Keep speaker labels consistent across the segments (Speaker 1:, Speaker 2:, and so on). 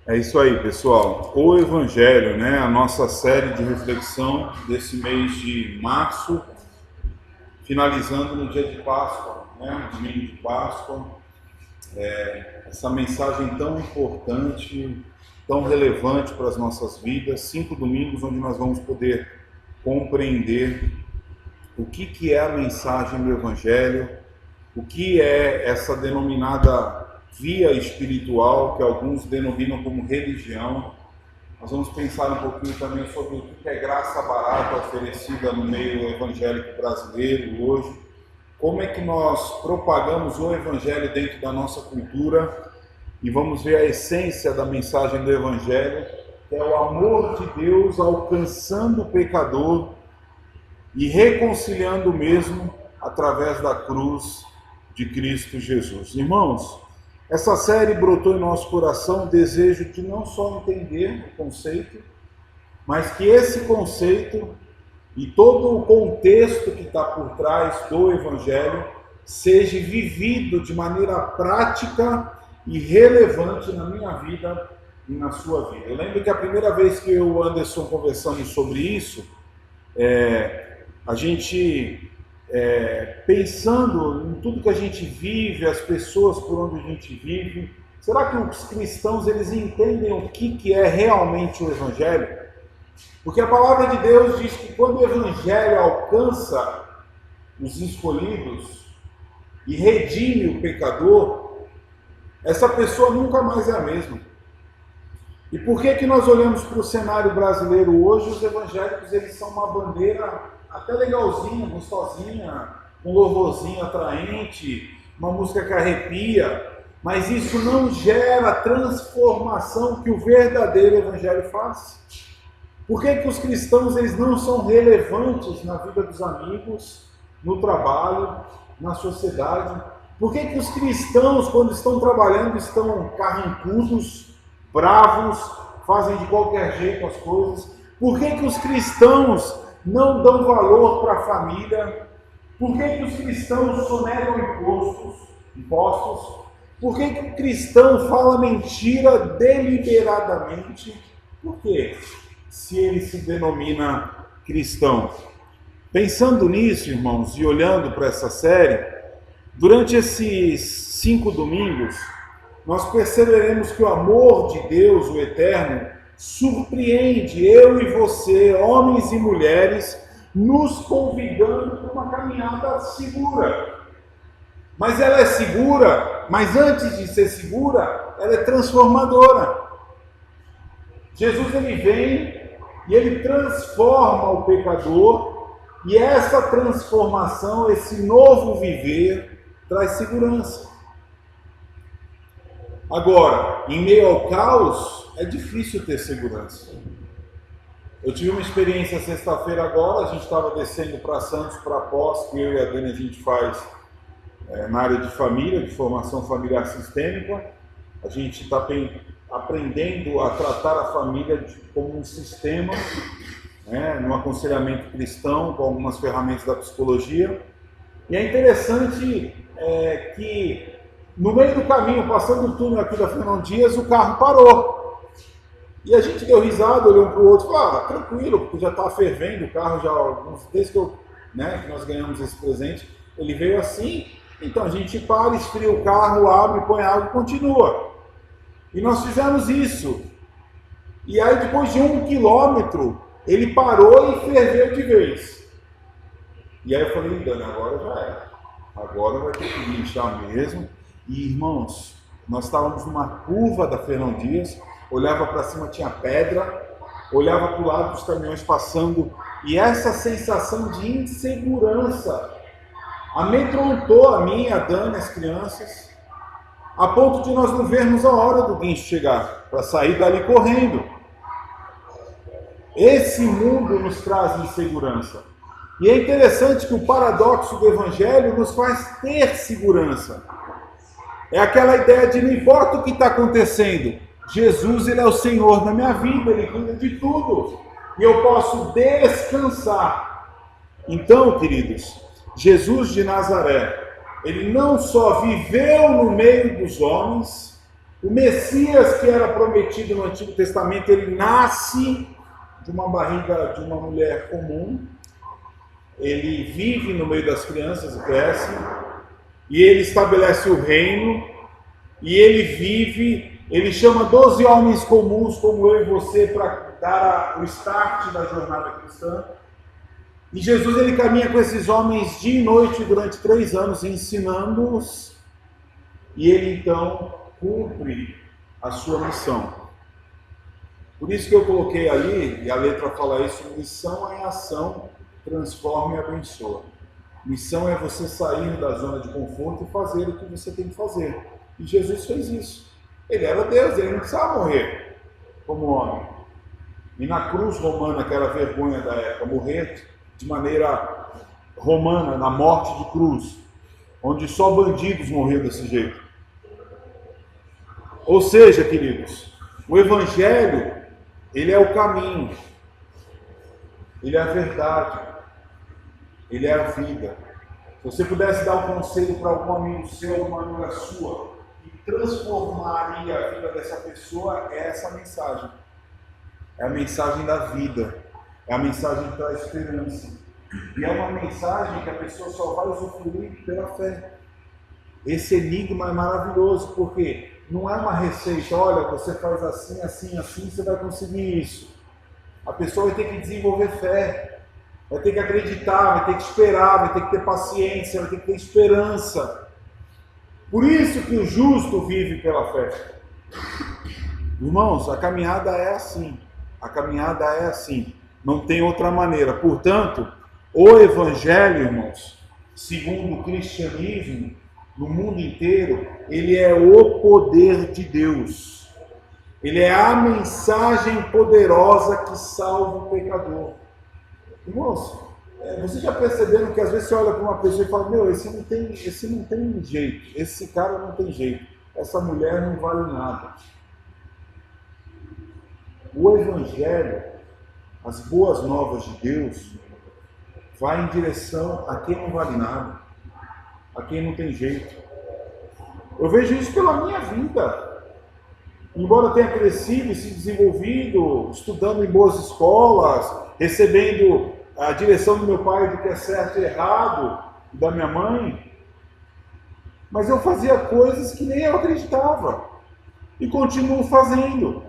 Speaker 1: É isso aí, pessoal. O Evangelho, né? A nossa série de reflexão desse mês de março, finalizando no dia de Páscoa, né? Domingo de Páscoa. Essa mensagem tão importante, tão relevante para as nossas vidas. 5 domingos onde nós vamos poder compreender o que é a mensagem do Evangelho, o que é essa denominada via espiritual, que alguns denominam como religião. Nós vamos pensar um pouquinho também sobre o que é graça barata oferecida no meio evangélico brasileiro hoje, como é que nós propagamos o Evangelho dentro da nossa cultura, e vamos ver a essência da mensagem do Evangelho, que é o amor de Deus alcançando o pecador e reconciliando o mesmo através da cruz de Cristo Jesus. Irmãos, essa série brotou em nosso coração o desejo de não só entender o conceito, mas que esse conceito e todo o contexto que está por trás do Evangelho seja vivido de maneira prática e relevante na minha vida e na sua vida. Eu lembro que a primeira vez que eu e o Anderson conversamos sobre isso, a gente pensando em tudo que a gente vive, as pessoas por onde a gente vive, será que os cristãos eles entendem o que é realmente o Evangelho? Porque a palavra de Deus diz que quando o Evangelho alcança os escolhidos e redime o pecador, essa pessoa nunca mais é a mesma. E por que nós olhamos para o cenário brasileiro hoje? Os evangélicos eles são uma bandeira até legalzinha, gostosinha, um louvorzinho atraente, uma música que arrepia, mas isso não gera a transformação que o verdadeiro evangelho faz. Por que os cristãos eles não são relevantes na vida dos amigos, no trabalho, na sociedade? Por que os cristãos, quando estão trabalhando, estão carrancudos, bravos, fazem de qualquer jeito as coisas? Por que os cristãos não dão valor para a família? Por que os cristãos sonegam impostos? Por que o cristão fala mentira deliberadamente? Por quê? Se ele se denomina cristão. Pensando nisso, irmãos, e olhando para essa série, durante esses 5 domingos, nós perceberemos que o amor de Deus, o Eterno, surpreende eu e você, homens e mulheres, nos convidando para uma caminhada segura. Mas ela é segura, mas antes de ser segura, ela é transformadora. Jesus ele vem e ele transforma o pecador, e essa transformação, esse novo viver, traz segurança. Agora, em meio ao caos, é difícil ter segurança. Eu tive uma experiência sexta-feira agora, a gente estava descendo para Santos, para pós, que eu e a Dani a gente faz na área de família, de formação familiar sistêmica. A gente está aprendendo a tratar a família como um sistema, no aconselhamento cristão, com algumas ferramentas da psicologia. E é interessante que no meio do caminho, passando o túnel aqui da Fernão Dias, o carro parou. E a gente deu risada, olhou um para o outro e falou, tranquilo, porque já está fervendo o carro, desde que nós ganhamos esse presente, ele veio assim, então a gente para, esfria o carro, abre, põe água e continua. E nós fizemos isso. E aí depois de 1 quilômetro, ele parou e ferveu de vez. E aí eu falei, Dani, agora já é. Agora vai ter que guinchar mesmo. E irmãos, nós estávamos numa curva da Fernão Dias, olhava para cima, tinha pedra, olhava para o lado dos caminhões passando, e essa sensação de insegurança amedrontou a mim, a Dani, as crianças, a ponto de nós não vermos a hora do guincho chegar, para sair dali correndo. Esse mundo nos traz insegurança. E é interessante que o paradoxo do Evangelho nos faz ter segurança. É aquela ideia de não importa o que está acontecendo, Jesus ele é o Senhor da minha vida, Ele cuida de tudo. E eu posso descansar. Então, queridos, Jesus de Nazaré, Ele não só viveu no meio dos homens, O Messias que era prometido no Antigo Testamento, ele nasce de uma barriga de uma mulher comum, ele vive no meio das crianças e cresce, e ele estabelece o reino, e ele vive, ele chama 12 homens comuns como eu e você para dar o start da jornada cristã. E Jesus ele caminha com esses homens dia e noite durante 3 anos, ensinando-os, e ele então cumpre a sua missão. Por isso que eu coloquei ali, e a letra fala isso, missão é ação, transforma e abençoa. Missão é você sair da zona de conforto e fazer o que você tem que fazer. E Jesus fez isso. Ele era Deus, ele não precisava morrer como homem. E na cruz romana, que era a vergonha da época, morrer de maneira romana, na morte de cruz, onde só bandidos morriam desse jeito. Ou seja, queridos, o Evangelho, ele é o caminho, ele é a verdade, ele é a vida. Se você pudesse dar um conselho para algum amigo seu, alguma amiga sua, que transformaria a vida dessa pessoa, é essa mensagem. É a mensagem da vida, é a mensagem que traz esperança. E é uma mensagem que a pessoa só vai usufruir pela fé. Esse enigma é maravilhoso, porque não é uma receita, olha, você faz assim, assim, assim, você vai conseguir isso. A pessoa vai ter que desenvolver fé, vai ter que acreditar, vai ter que esperar, vai ter que ter paciência, vai ter que ter esperança. Por isso que o justo vive pela fé. Irmãos, a caminhada é assim. A caminhada é assim. Não tem outra maneira. Portanto, o Evangelho, irmãos, segundo o cristianismo, no mundo inteiro, ele é o poder de Deus. Ele é a mensagem poderosa que salva o pecador. Irmãos, vocês já perceberam que às vezes você olha para uma pessoa e fala, meu, esse não tem jeito, esse cara não tem jeito, essa mulher não vale nada. O Evangelho, as boas novas de Deus, vai em direção a quem não vale nada, a quem não tem jeito. Eu vejo isso pela minha vida. Embora eu tenha crescido e se desenvolvido, estudando em boas escolas, recebendo a direção do meu pai do que é certo e errado, e da minha mãe, mas eu fazia coisas que nem eu acreditava, e continuo fazendo.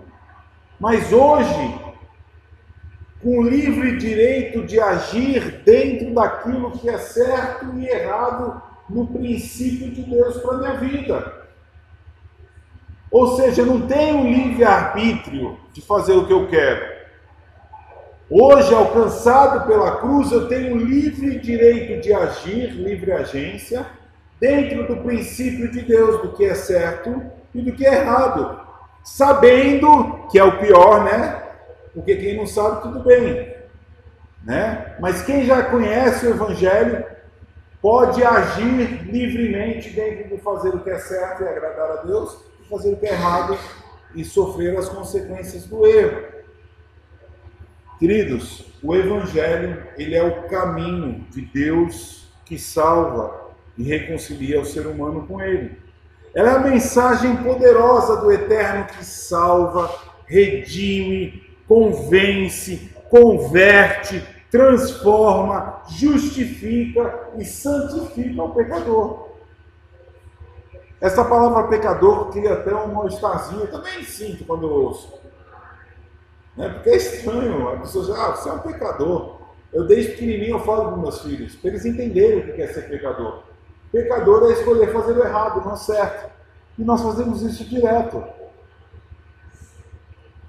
Speaker 1: Mas hoje, com o livre direito de agir dentro daquilo que é certo e errado no princípio de Deus para a minha vida. Ou seja, eu não tenho livre-arbítrio de fazer o que eu quero. Hoje, alcançado pela cruz, eu tenho livre direito de agir, livre agência, dentro do princípio de Deus, do que é certo e do que é errado. Sabendo que é o pior, né? Porque quem não sabe, tudo bem, né? Mas quem já conhece o Evangelho pode agir livremente dentro de fazer o que é certo e agradar a Deus, e fazer o que é errado e sofrer as consequências do erro. Queridos, o Evangelho, ele é o caminho de Deus que salva e reconcilia o ser humano com ele. Ela é a mensagem poderosa do Eterno que salva, redime, convence, converte, transforma, justifica e santifica o pecador. Essa palavra pecador cria até um mal-estarzinho, eu também sinto quando eu ouço. Né? Porque é estranho, a pessoa diz, você é um pecador. Eu desde pequenininho eu falo para meus filhos, para eles entenderem o que é ser pecador. Pecador é escolher fazer o errado, não o certo. E nós fazemos isso direto.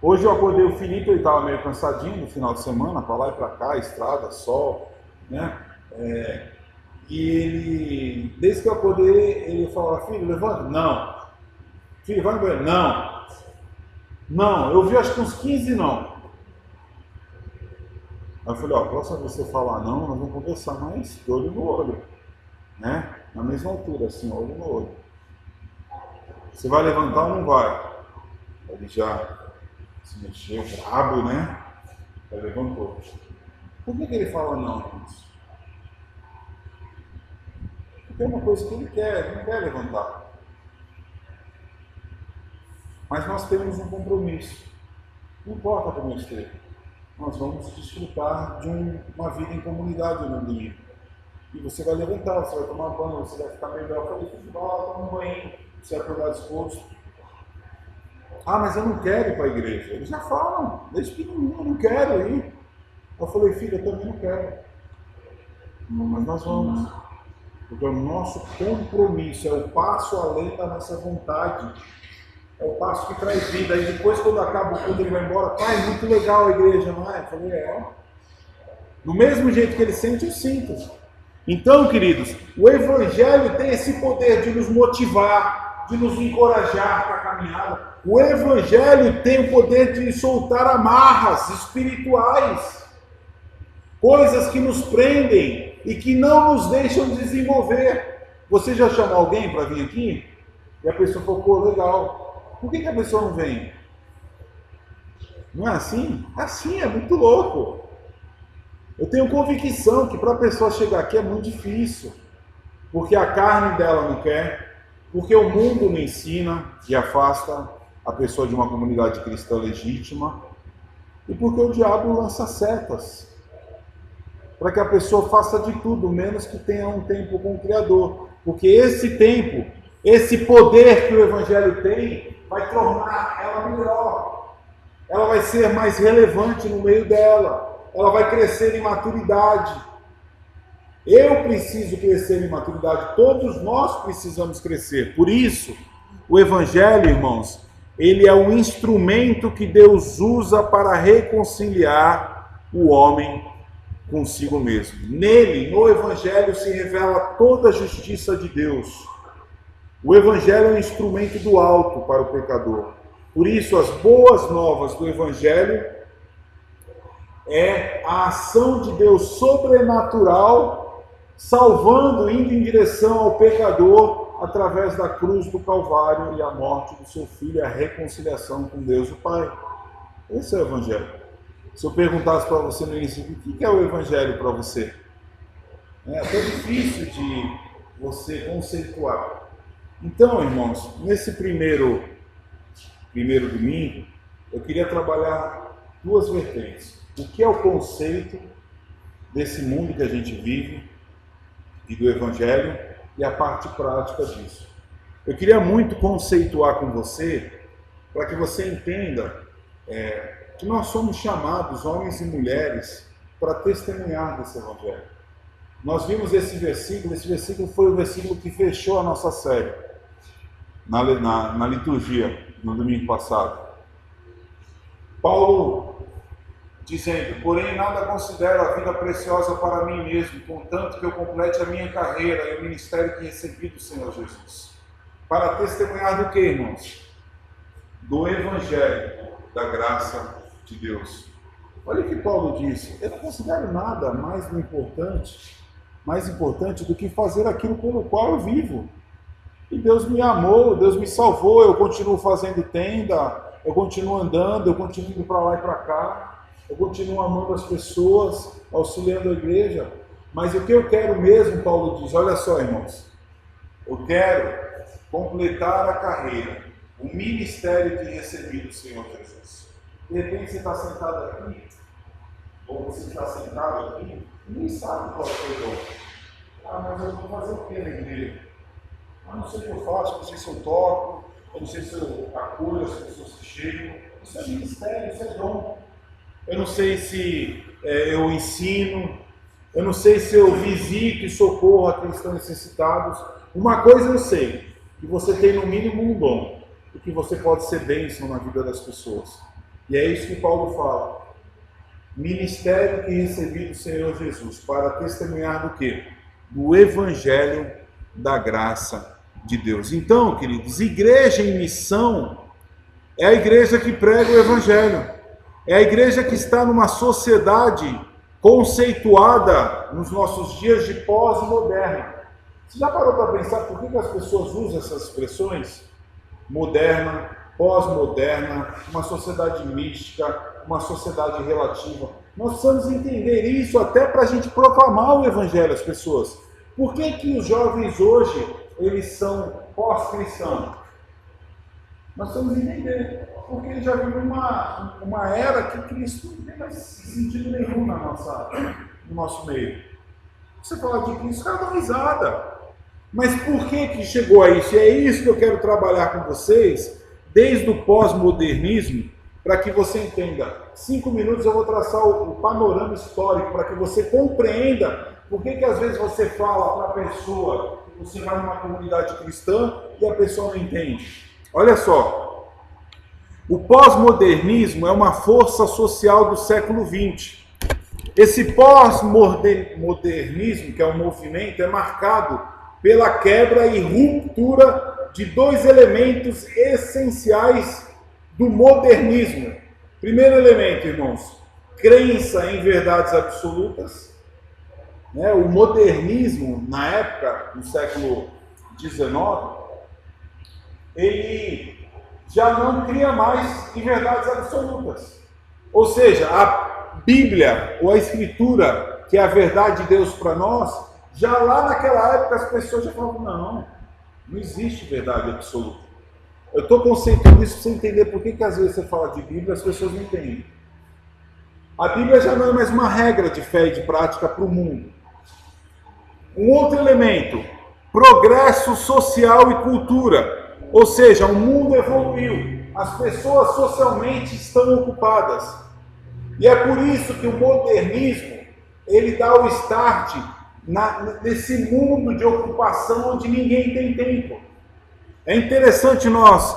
Speaker 1: Hoje eu acordei o Felipe, ele estava meio cansadinho no final de semana, para lá e para cá, estrada, sol, né? E ele, desde que eu acordei, ele falava, filho, levanta. Não. Filho, vai no banheiro. Não. Não, eu vi acho que uns 15 não. Aí eu falei, próxima vez que você falar não, nós vamos conversar mais de olho no olho. Né? Na mesma altura, assim, olho no olho. Você vai levantar ou não vai? Ele já se mexeu, brabo, né? Aí levantou. Por que ele fala não, irmãos? Porque é uma coisa que ele quer, ele não quer levantar. Mas nós temos um compromisso. Não importa como esteja. Nós vamos desfrutar de uma vida em comunidade no domingo. E você vai levantar, você vai tomar banho, você vai ficar melhor. Eu falei, toma um banho, você vai acordar disposto. Ah, mas eu não quero ir para a igreja. Eles já falam, desde pequenininho, eu não quero ir. Eu falei, filho, eu também não quero. Mas nós vamos. Porque o nosso compromisso é o passo além da nossa vontade. É o passo que traz vida. Aí depois, quando acaba o culto, ele vai embora. Pai, muito legal a igreja, não é? Eu falei, Do mesmo jeito que ele sente, eu sinto. Então, queridos, o Evangelho tem esse poder de nos motivar, de nos encorajar para a caminhada. O Evangelho tem o poder de soltar amarras espirituais. Coisas que nos prendem e que não nos deixam desenvolver. Você já chamou alguém para vir aqui? E a pessoa falou, pô, legal. Por que a pessoa não vem? Não é assim? É assim, é muito louco. Eu tenho convicção que para a pessoa chegar aqui é muito difícil. Porque a carne dela não quer, porque o mundo não ensina e afasta a pessoa de uma comunidade cristã legítima, e porque o diabo lança setas para que a pessoa faça de tudo, menos que tenha um tempo com o Criador. Porque esse tempo, esse poder que o Evangelho tem, vai tornar ela melhor. Ela vai ser mais relevante no meio dela. Ela vai crescer em maturidade. Eu preciso crescer em maturidade. Todos nós precisamos crescer. Por isso, o Evangelho, irmãos, ele é um instrumento que Deus usa para reconciliar o homem consigo mesmo. Nele, no Evangelho, se revela toda a justiça de Deus. O Evangelho é um instrumento do alto para o pecador. Por isso, as boas novas do Evangelho é a ação de Deus sobrenatural, salvando, indo em direção ao pecador, através da cruz do Calvário e a morte do seu Filho, a reconciliação com Deus o Pai. Esse é o Evangelho. Se eu perguntasse para você no início, o que é o Evangelho para você? É até difícil de você conceituar. Então, irmãos, nesse primeiro domingo, eu queria trabalhar duas vertentes. O que é o conceito desse mundo que a gente vive e do Evangelho e a parte prática disso. Eu queria muito conceituar com você, para que você entenda que nós somos chamados, homens e mulheres, para testemunhar desse Evangelho. Nós vimos esse versículo foi o versículo que fechou a nossa série, na liturgia, no domingo passado. Paulo dizendo, porém nada considero a vida preciosa para mim mesmo, contanto que eu complete a minha carreira e o ministério que recebi do Senhor Jesus. Para testemunhar do que, irmãos? Do Evangelho, da graça de Deus. Olha o que Paulo disse, eu não considero nada mais importante do que fazer aquilo pelo qual eu vivo. E Deus me amou, Deus me salvou, eu continuo fazendo tenda, eu continuo andando, eu continuo indo para lá e para cá, eu continuo amando as pessoas, auxiliando a igreja. Mas o que eu quero mesmo, Paulo diz, olha só, irmãos, eu quero completar a carreira, o ministério que recebi do Senhor Jesus. De repente você está sentado aqui, ou você está sentado aqui, e nem sabe qual é o dom. Ah, mas eu vou fazer o que na igreja? Eu não sei o que eu faço, eu não sei se eu toco, eu não sei se eu acolho as pessoas que chegam. Isso é ministério, isso é dom. Eu não sei se eu ensino, eu não sei se eu visito e socorro a quem estão necessitados. Uma coisa eu sei, que você tem no mínimo um dom, e que você pode ser bênção na vida das pessoas. E é isso que Paulo fala. Ministério que recebi do Senhor Jesus, para testemunhar do quê? Do Evangelho da graça de Deus. Então, queridos, igreja em missão é a igreja que prega o Evangelho. É a igreja que está numa sociedade conceituada nos nossos dias de pós-moderna. Você já parou para pensar por que as pessoas usam essas expressões? Moderna, pós-moderna, uma sociedade mística, uma sociedade relativa. Nós precisamos entender isso até para a gente proclamar o Evangelho às pessoas. Por que os jovens hoje, eles são pós-cristãos? Nós temos que entender, porque já vivemos uma era que Cristo não tem mais sentido nenhum no nosso meio. Você fala de Cristo, os caras dão risada. Mas por que chegou a isso? E é isso que eu quero trabalhar com vocês, desde o pós-modernismo, para que você entenda. 5 minutos eu vou traçar o panorama histórico, para que você compreenda por que às vezes você fala para a pessoa que você vai numa comunidade cristã e a pessoa não entende. Olha só, o pós-modernismo é uma força social do século XX. Esse pós-modernismo, que é um movimento, é marcado pela quebra e ruptura de 2 elementos essenciais do modernismo. Primeiro elemento, irmãos, crença em verdades absolutas. O modernismo, na época, no século XIX, ele já não cria mais em verdades absolutas. Ou seja, a Bíblia, ou a Escritura, que é a verdade de Deus para nós, já lá naquela época as pessoas já falavam, não existe verdade absoluta. Eu estou conceituando isso para você entender por que às vezes você fala de Bíblia e as pessoas não entendem. A Bíblia já não é mais uma regra de fé e de prática para o mundo. Um outro elemento, progresso social e cultura. Ou seja, o mundo evoluiu, as pessoas socialmente estão ocupadas. E é por isso que o modernismo, ele dá o start nesse mundo de ocupação onde ninguém tem tempo. É interessante nós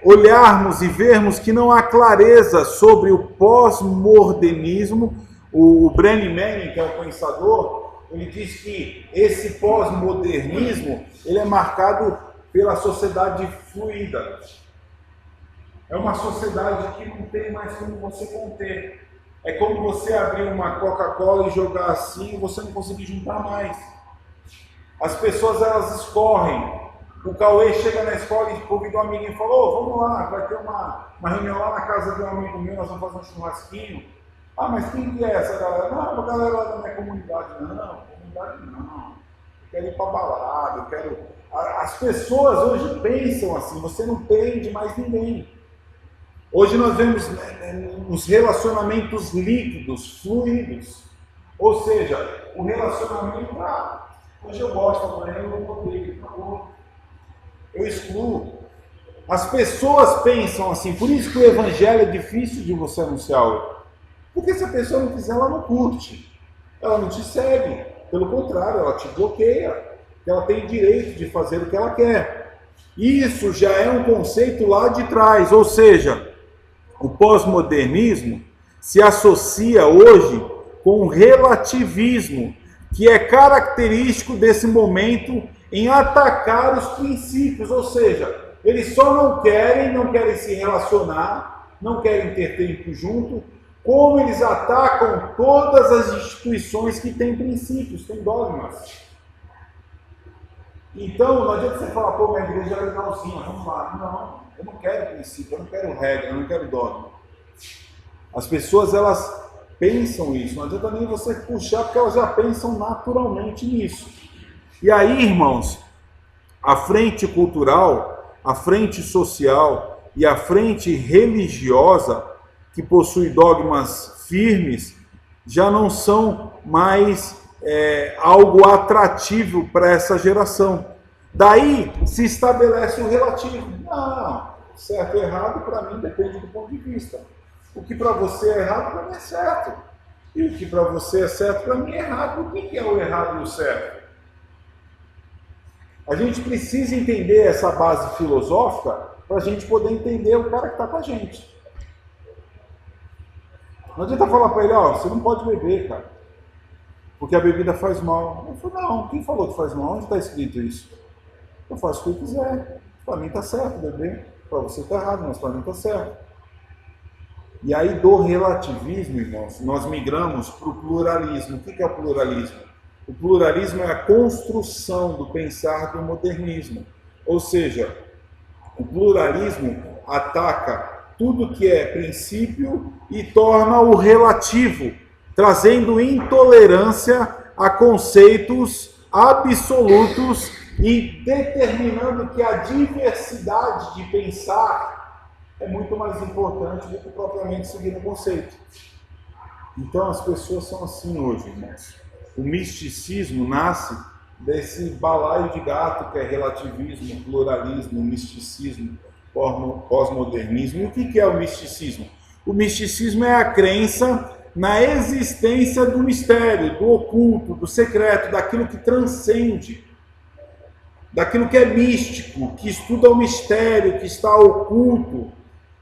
Speaker 1: olharmos e vermos que não há clareza sobre o pós-modernismo. O Brennan Manning, que é um pensador, ele diz que esse pós-modernismo ele é marcado pela sociedade fluida. É uma sociedade que não tem mais como você conter. É como você abrir uma Coca-Cola e jogar assim e você não conseguir juntar mais. As pessoas, elas escorrem. O Cauê chega na escola e convida um amiguinho e fala, vamos lá, vai ter uma reunião lá na casa de um amigo meu, nós vamos fazer um churrasquinho. Ah, mas quem que é essa galera? Não, a galera lá da minha comunidade. Não, comunidade não. Eu quero ir para balada, eu quero... As pessoas hoje pensam assim, você não prende mais ninguém. Hoje nós vemos os relacionamentos líquidos, fluidos. Ou seja, o relacionamento, hoje eu gosto, amanhã eu não odeio, eu excluo. As pessoas pensam assim, por isso que o evangelho é difícil de você anunciar. Porque se a pessoa não quiser, ela não curte, ela não te segue, pelo contrário, ela te bloqueia. Ela tem direito de fazer o que ela quer. Isso já é um conceito lá de trás, ou seja, o pós-modernismo se associa hoje com o relativismo, que é característico desse momento em atacar os princípios, ou seja, eles só não querem se relacionar, não querem ter tempo junto, como eles atacam todas as instituições que têm princípios, têm dogmas. Então, não adianta você falar, minha igreja é legalzinha, vamos lá. Não, eu não quero princípio, eu não quero regra, eu não quero dogma. As pessoas, elas pensam isso, não adianta nem você puxar, porque elas já pensam naturalmente nisso. E aí, irmãos, a frente cultural, a frente social e a frente religiosa, que possui dogmas firmes, já não são mais algo atrativo para essa geração. Daí se estabelece o relativo. Não, certo ou errado para mim depende do ponto de vista. O que para você é errado, para mim é certo. E o que para você é certo, para mim é errado. O que é o errado e o certo? A gente precisa entender essa base filosófica para a gente poder entender o cara que está com a gente. Não adianta falar para ele, você não pode beber, cara, porque a bebida faz mal. Eu falo, não, quem falou que faz mal? Onde está escrito isso? Eu faço o que eu quiser. Para mim está certo beber. Para você está errado, mas para mim está certo. E aí do relativismo, irmãos, nós migramos para o pluralismo. O que é o pluralismo? O pluralismo é a construção do pensar do modernismo. Ou seja, o pluralismo ataca tudo que é princípio e torna o relativo, trazendo intolerância a conceitos absolutos e determinando que a diversidade de pensar é muito mais importante do que propriamente seguir um conceito. Então as pessoas são assim hoje, irmãos. O misticismo nasce desse balaio de gato que é relativismo, pluralismo, misticismo, pós-modernismo. E o que é o misticismo? O misticismo é a crença na existência do mistério, do oculto, do secreto, daquilo que transcende, daquilo que é místico, que estuda o mistério, que está oculto.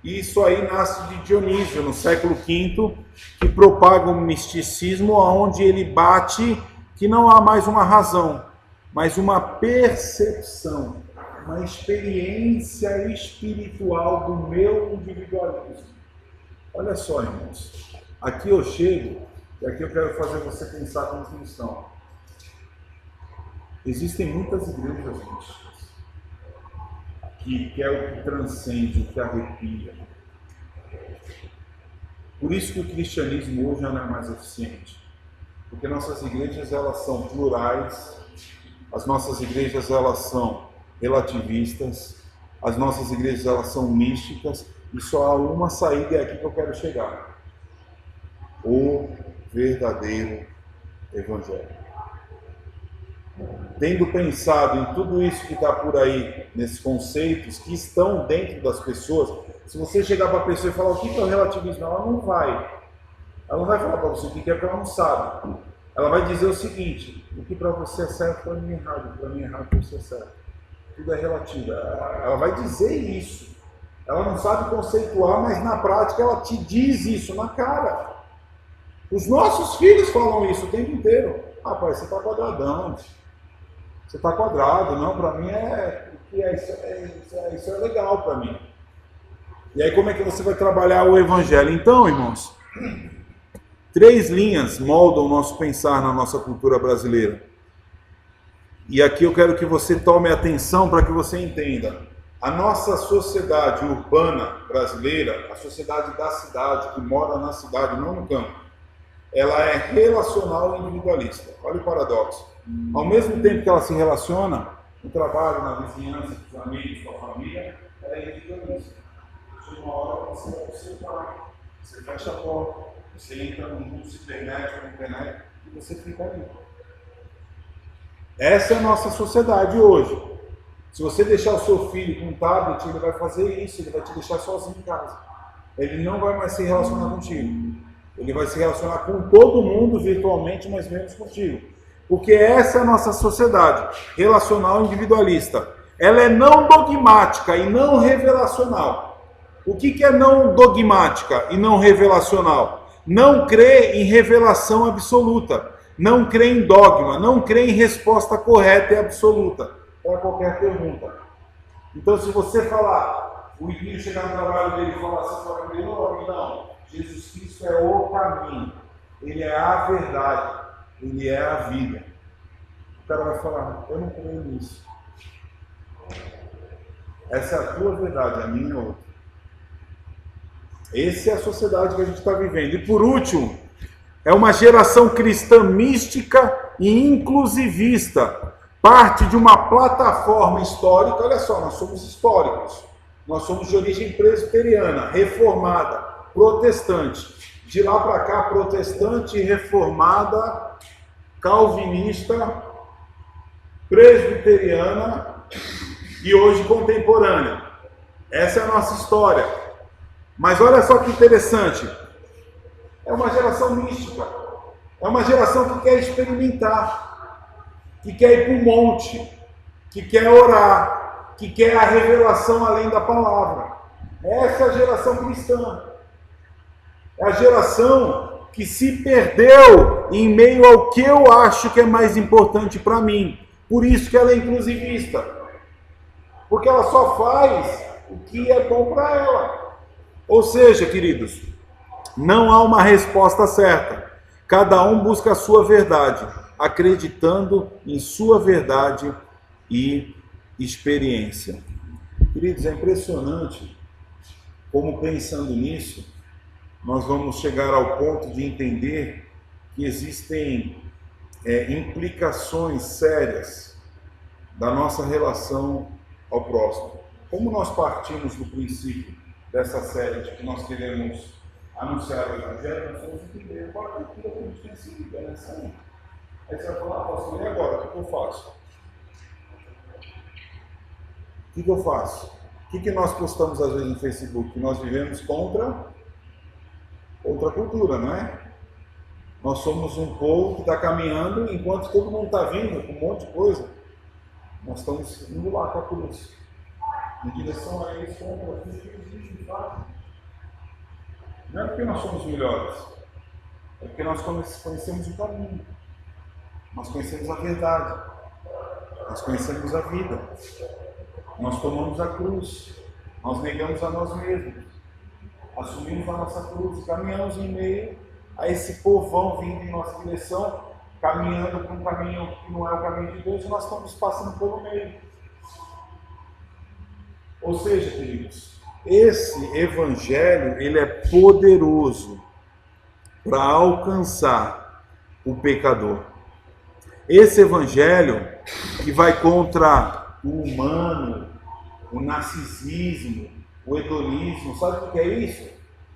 Speaker 1: E isso aí nasce de Dionísio, no século V, que propaga o misticismo, onde ele bate que não há mais uma razão, mas uma percepção, uma experiência espiritual do meu individualismo. Olha só, irmãos, aqui eu chego, e aqui eu quero fazer você pensar como cristão. Existem muitas igrejas místicas, que é o que transcende, o que arrepia. Por isso que o cristianismo hoje não é mais eficiente. Porque nossas igrejas, elas são plurais, as nossas igrejas, elas são relativistas, as nossas igrejas, elas são místicas, e só há uma saída, é aqui que eu quero chegar. O verdadeiro Evangelho. Tendo pensado em tudo isso que está por aí, nesses conceitos que estão dentro das pessoas, se você chegar para a pessoa e falar o que é o relativismo, ela não vai. Ela não vai falar para você o que é, porque ela não sabe. Ela vai dizer o seguinte: o que para você é certo, para mim é errado, para mim é errado, para você é certo. Tudo é relativo. Ela vai dizer isso. Ela não sabe conceituar, mas na prática ela te diz isso na cara. Os nossos filhos falam isso o tempo inteiro. Ah, pai, você está quadradão. Você está quadrado. Não, para mim isso é legal para mim. E aí como é que você vai trabalhar o Evangelho? Então, irmãos, 3 linhas moldam o nosso pensar na nossa cultura brasileira. E aqui eu quero que você tome atenção para que você entenda. A nossa sociedade urbana brasileira, a sociedade da cidade, que mora na cidade, não no campo, ela é relacional e individualista. Olha o paradoxo. Ao mesmo tempo que ela se relaciona no trabalho, na vizinhança, com os amigos, com a família, ela é individualista. Chega uma hora que você vai para o seu quarto, você fecha a porta, você entra no mundo cibernético, na internet, e você fica ali. Essa é a nossa sociedade hoje. Se você deixar o seu filho com um tablet, ele vai fazer isso, ele vai te deixar sozinho em casa. Ele não vai mais se relacionar contigo. Ele vai se relacionar com todo mundo virtualmente, mas menos contigo. Porque essa é a nossa sociedade, relacional e individualista. Ela é não dogmática e não revelacional. O que é não dogmática e não revelacional? Não crê em revelação absoluta. Não crê em dogma. Não crê em resposta correta e absoluta para qualquer pergunta. Então, se você falar, o Irinho chegar no trabalho dele e falar assim, fala para ele, não, Jesus Cristo é o caminho, ele é a verdade, ele é a vida. O cara vai falar, eu não creio nisso. Essa é a tua verdade, a minha é outra. Essa é a sociedade que a gente está vivendo. E por último, é uma geração cristã mística e inclusivista. Parte de uma plataforma histórica. Olha só, nós somos históricos. Nós somos de origem presbiteriana, reformada, protestante. De lá para cá, protestante, reformada, calvinista, presbiteriana e hoje contemporânea. Essa é a nossa história. Mas olha só que interessante. É uma geração mística. É uma geração que quer experimentar, que quer ir para o monte, que quer orar, que quer a revelação além da palavra. Essa é a geração cristã. É a geração que se perdeu em meio ao que eu acho que é mais importante para mim. Por isso que ela é inclusivista. Porque ela só faz o que é bom para ela. Ou seja, queridos, não há uma resposta certa. Cada um busca a sua verdade, acreditando em sua verdade e experiência. Queridos, é impressionante como, pensando nisso, nós vamos chegar ao ponto de entender que existem implicações sérias da nossa relação ao próximo. Como nós partimos do princípio dessa série de que nós queremos anunciar o Evangelho, nós vamos entender qual é aquilo que a gente tem seguido nessa aí. Aí você vai falar, pastor, e agora? O que eu faço? O que eu faço? O que nós postamos às vezes no Facebook? Que nós vivemos contra a cultura, não é? Nós somos um povo que está caminhando enquanto todo mundo está vindo com um monte de coisa. Nós estamos indo lá com a cruz, em direção a eles contra aquilo que eles dizem de fato. Não é porque nós somos melhores, é porque nós conhecemos o caminho, nós conhecemos a verdade, nós conhecemos a vida, nós tomamos a cruz, nós negamos a nós mesmos, assumimos a nossa cruz e caminhamos em meio a esse povão vindo em nossa direção, caminhando por um caminho que não é o caminho de Deus, e nós estamos passando pelo meio. Ou seja, queridos, esse evangelho, ele é poderoso para alcançar o pecador. Esse evangelho que vai contra o humano, o narcisismo, o hedonismo, sabe o que é isso?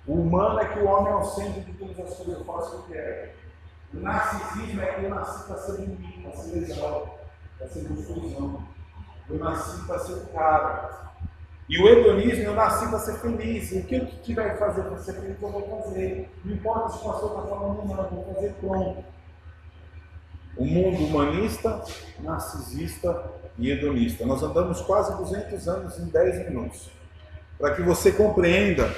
Speaker 1: O humano é que o homem é o centro de todas as coisas, eu faço o que é. O narcisismo é que eu nasci para ser bonito, para ser legal, para ser gostosão. Eu nasci para ser o cara. E o hedonismo, eu nasci para ser feliz. E o que eu tiver que fazer para ser feliz, eu vou fazer. Não importa se o pastor está falando não, eu vou fazer pronto. O mundo humanista, narcisista e hedonista. Nós andamos quase 200 anos em 10 minutos. Para que você compreenda,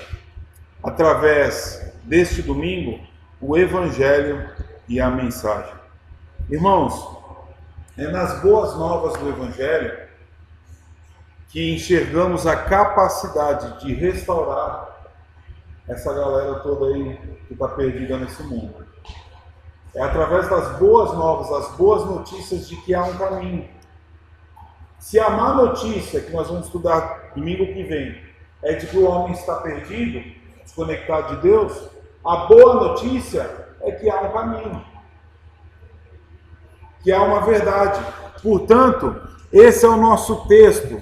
Speaker 1: através deste domingo, o Evangelho e a mensagem. Irmãos, é nas boas novas do Evangelho que enxergamos a capacidade de restaurar essa galera toda aí que está perdida nesse mundo. É através das boas novas, as boas notícias de que há um caminho. Se a má notícia, que nós vamos estudar domingo que vem, é de que o homem está perdido, desconectado de Deus, a boa notícia é que há um caminho, que há uma verdade. Portanto, esse é o nosso texto,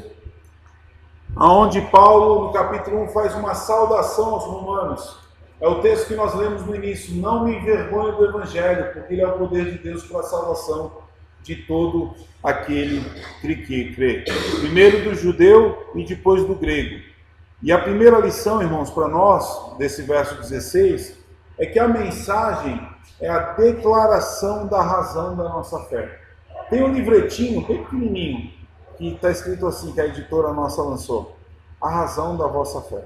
Speaker 1: onde Paulo, no capítulo 1, faz uma saudação aos romanos. É o texto que nós lemos no início: não me envergonhe do Evangelho, porque ele é o poder de Deus para a salvação de todo aquele que crê. Primeiro do judeu e depois do grego. E a primeira lição, irmãos, para nós, desse verso 16, é que a mensagem é a declaração da razão da nossa fé. Tem um livretinho bem pequenininho, que está escrito assim, que a editora nossa lançou: a razão da vossa fé.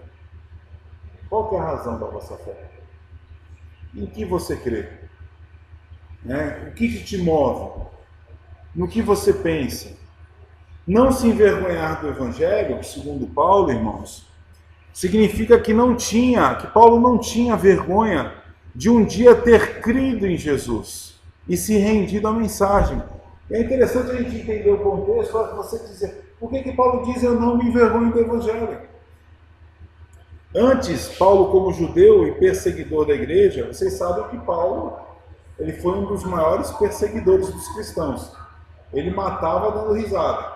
Speaker 1: Qual que é a razão da vossa fé? Em que você crê? O que te move? No que você pensa? Não se envergonhar do Evangelho, segundo Paulo, irmãos, significa que Paulo não tinha vergonha de um dia ter crido em Jesus e se rendido à mensagem. É interessante a gente entender o contexto para você dizer, por que Paulo diz eu não me envergonho do Evangelho? Antes, Paulo, como judeu e perseguidor da igreja, vocês sabem que Paulo, ele foi um dos maiores perseguidores dos cristãos. Ele matava dando risada.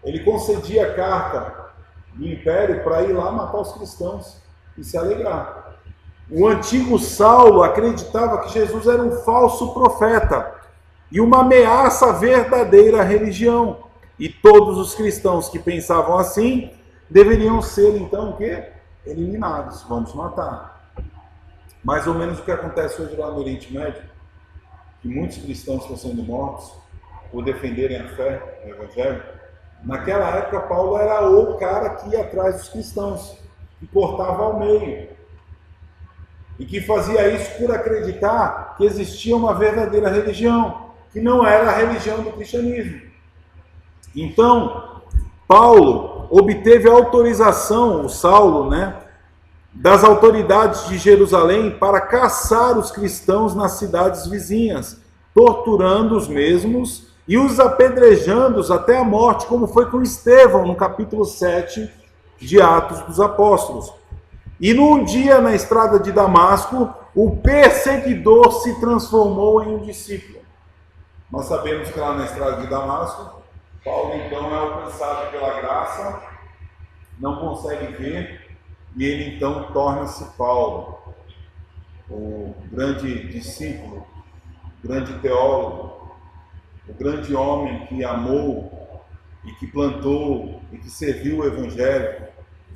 Speaker 1: Ele concedia carta do império para ir lá matar os cristãos e se alegrar. O antigo Saulo acreditava que Jesus era um falso profeta e uma ameaça à verdadeira religião. E todos os cristãos que pensavam assim deveriam ser, então, o quê? Eliminados, vamos matar. Mais ou menos o que acontece hoje lá no Oriente Médio, que muitos cristãos estão sendo mortos por defenderem a fé no Evangelho. Naquela época, Paulo era o cara que ia atrás dos cristãos, que cortava ao meio, e que fazia isso por acreditar que existia uma verdadeira religião, que não era a religião do cristianismo. Então, Paulo obteve a autorização, o Saulo, das autoridades de Jerusalém para caçar os cristãos nas cidades vizinhas, torturando os mesmos e os apedrejando até a morte, como foi com Estevão, no capítulo 7 de Atos dos Apóstolos. E num dia na estrada de Damasco, o perseguidor se transformou em um discípulo. Nós sabemos que lá na estrada de Damasco, Paulo então é alcançado pela graça, não consegue ver, e ele então torna-se Paulo, o grande discípulo, o grande teólogo, o grande homem que amou e que plantou e que serviu o Evangelho,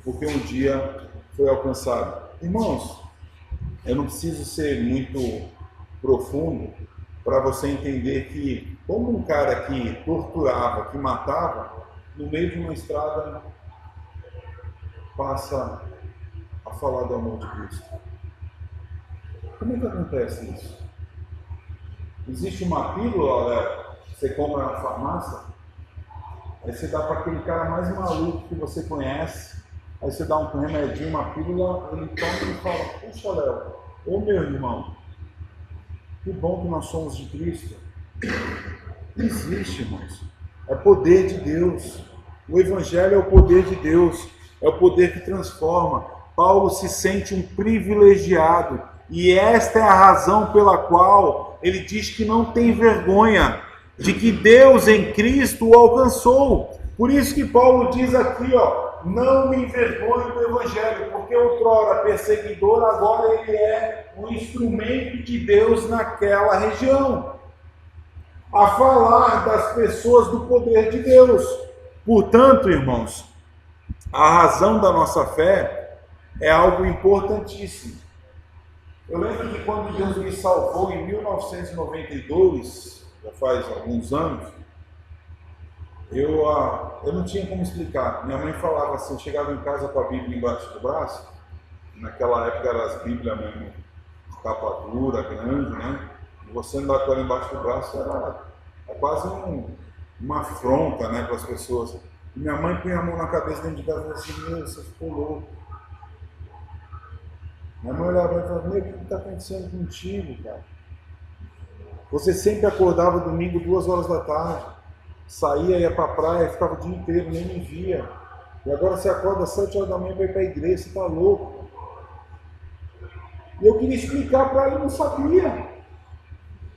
Speaker 1: porque um dia foi alcançado. Irmãos, eu não preciso ser muito profundo para você entender que, como um cara que torturava, que matava, no meio de uma estrada passa a falar do amor de Cristo. Como é que acontece isso? Existe uma pílula, Léo, que você compra na farmácia, aí você dá para aquele cara mais maluco que você conhece, aí você dá um remedinho, uma pílula, ele toma e fala: puxa, Léo, ô meu irmão, que bom que nós somos de Cristo. Não existe, irmãos. É poder de Deus. O Evangelho é o poder de Deus, é o poder que transforma. Paulo se sente um privilegiado, e esta é a razão pela qual ele diz que não tem vergonha de que Deus em Cristo o alcançou. Por isso que Paulo diz aqui, não me envergonhe do Evangelho, porque outrora perseguidor, agora ele é um instrumento de Deus naquela região, a falar das pessoas do poder de Deus. Portanto, irmãos, a razão da nossa fé é algo importantíssimo. Eu lembro que quando Deus me salvou em 1992, já faz alguns anos, eu não tinha como explicar. Minha mãe falava assim, eu chegava em casa com a Bíblia embaixo do braço, naquela época eram as Bíblias mesmo, de capa dura, grande, né? E você andar com ela embaixo do braço é quase uma afronta, né, para as pessoas. E minha mãe punha a mão na cabeça dentro de casa e falava assim: meu, você ficou louco. Minha mãe olhava e falava: meu, o que está acontecendo contigo, cara? Você sempre acordava domingo 2 horas da tarde, saía, ia para a praia, ficava o dia inteiro, nem me via. E agora você acorda às 7 horas da manhã para ir para a igreja, você está louco. E eu queria explicar para ela, eu não sabia.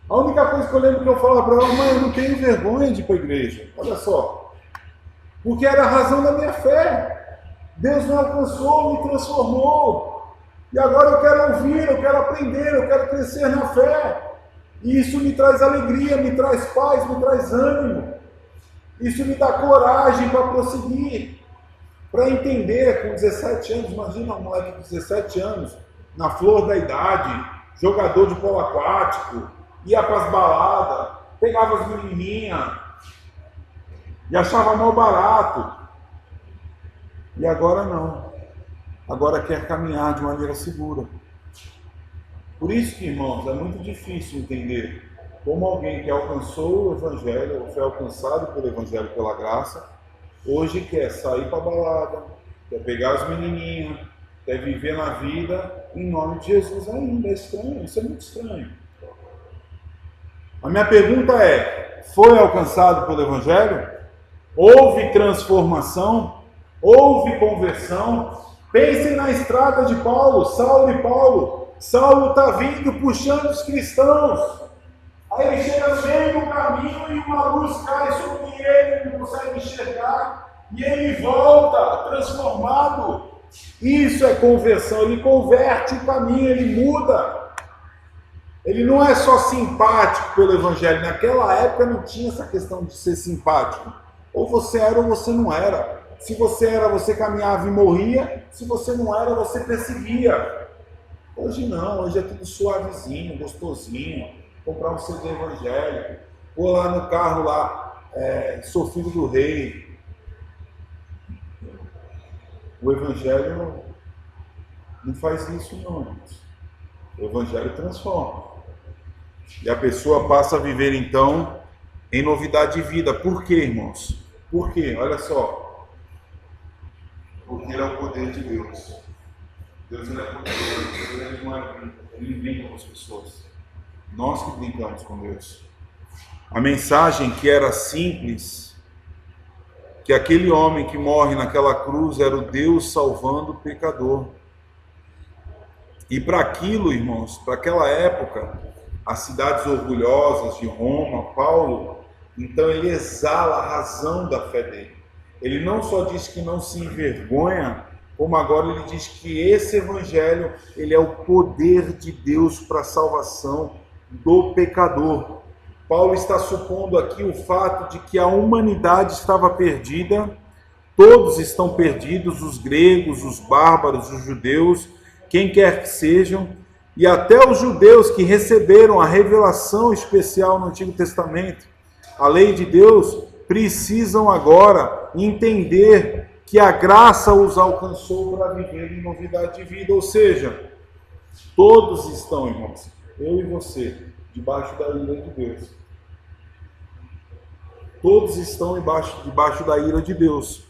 Speaker 1: A única coisa que eu lembro que eu falava para ela: mãe, eu não tenho vergonha de ir para a igreja. Olha só. Porque era a razão da minha fé. Deus me alcançou, me transformou. E agora eu quero ouvir, eu quero aprender, eu quero crescer na fé. E isso me traz alegria, me traz paz, me traz ânimo. Isso me dá coragem para prosseguir, para entender. Com 17 anos, imagina um moleque de 17 anos, na flor da idade, jogador de polo aquático, ia para as baladas, pegava as menininhas e achava mal barato. E agora não. Agora quer caminhar de maneira segura. Por isso que, irmãos, é muito difícil entender como alguém que alcançou o Evangelho, ou foi alcançado pelo Evangelho pela graça, hoje quer sair para a balada, quer pegar as menininhas, quer viver na vida em nome de Jesus ainda. É estranho, isso é muito estranho. A minha pergunta é: foi alcançado pelo Evangelho? Houve transformação? Houve conversão? Pensem na estrada de Paulo, Saulo e Paulo. Saulo está vindo puxando os cristãos. Aí ele chega no meio do caminho e uma luz cai sobre ele não consegue enxergar. E ele volta transformado. Isso é conversão. Ele converte o caminho, ele muda. Ele não é só simpático pelo Evangelho. Naquela época não tinha essa questão de ser simpático. Ou você era ou você não era. Se você era, você caminhava e morria. Se você não era, você perseguia. Hoje não, hoje é tudo suavezinho, gostosinho. Comprar um CD evangélico, pôr lá no carro lá, sou filho do rei. O Evangelho não faz isso não, irmãos. O Evangelho transforma. E a pessoa passa a viver então em novidade de vida. Por quê, irmãos? Por quê? Olha só. Porque ele é o poder de Deus. Deus ele é poderoso, ele não é brinco, ele brinca com as pessoas. Nós que brincamos com Deus. A mensagem que era simples, que aquele homem que morre naquela cruz era o Deus salvando o pecador. E para aquilo, irmãos, para aquela época, as cidades orgulhosas de Roma, Paulo Então ele exala a razão da fé dele. Ele não só diz que não se envergonha, como agora ele diz que esse evangelho, ele é o poder de Deus para a salvação do pecador. Paulo está supondo aqui o fato de que a humanidade estava perdida, todos estão perdidos, os gregos, os bárbaros, os judeus, quem quer que sejam, e até os judeus que receberam a revelação especial no Antigo Testamento, a lei de Deus, precisam agora entender que a graça os alcançou para viver em novidade de vida. Ou seja, todos estão, irmãos, eu e você, debaixo da ira de Deus. Todos estão debaixo da ira de Deus